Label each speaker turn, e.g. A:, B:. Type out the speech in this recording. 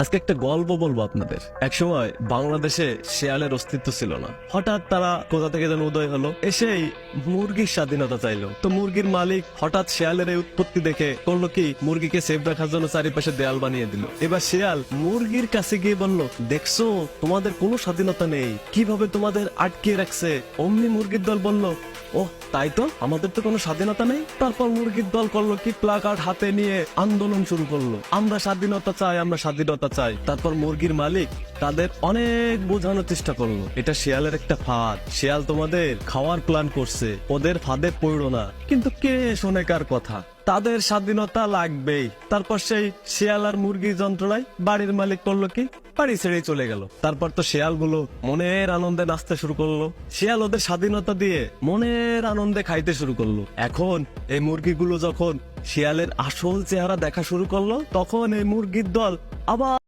A: আজকে একটা গল্প বলবো আপনাদের। একসময় বাংলাদেশে শেয়ালের অস্তিত্ব ছিল না। হঠাৎ তারা কোথা থেকে যেন উদয় হলো, এসেই মুরগির স্বাধীনতা চাইলো। তো মুরগির মালিক হঠাৎ শেয়ালের এই উৎপত্তি দেখে করলো কি, মুরগিকে সেফ রাখার জন্য চারিপাশে দেয়াল বানিয়ে দিল। এবার শেয়াল মুরগির কাছে গিয়ে বলল, দেখছো তোমাদের কোনো স্বাধীনতা নেই, কিভাবে তোমাদের আটকে রাখছে। অমনি মুরগির দল বলল, ও তাই তো, আমাদের তো কোনো স্বাধীনতা নেই। তারপর মুরগির দল করলো কি, প্লাকার্ড হাতে নিয়ে আন্দোলন শুরু করলো, আমরা স্বাধীনতা চাই, আমরা স্বাধীনতা চাই। তারপর মুরগির মালিক তাদের অনেক বোঝানোর চেষ্টা করলো, এটা শিয়ালের একটা ফাঁদ, শিয়াল তোমাদের খাওয়ার প্ল্যান করছে, ওদের ফাঁদে পড়ো না। কিন্তু কে শোনে কার কথা, তাদের স্বাধীনতা লাগবেই। তারপর সেই শিয়াল আর মুরগির যন্ত্রণায় বাড়ির মালিক করলো কি, বাড়ি ছেড়ে চলে গেল। তারপর তো শিয়াল গুলো মনের আনন্দে নাচতে শুরু করলো, শিয়াল ওদের স্বাধীনতা দিয়ে মনের আনন্দে খাইতে শুরু করলো। এখন এই মুরগিগুলো যখন শিয়ালের আসল চেহারা দেখা শুরু করলো, তখন এই মুরগির দল আবার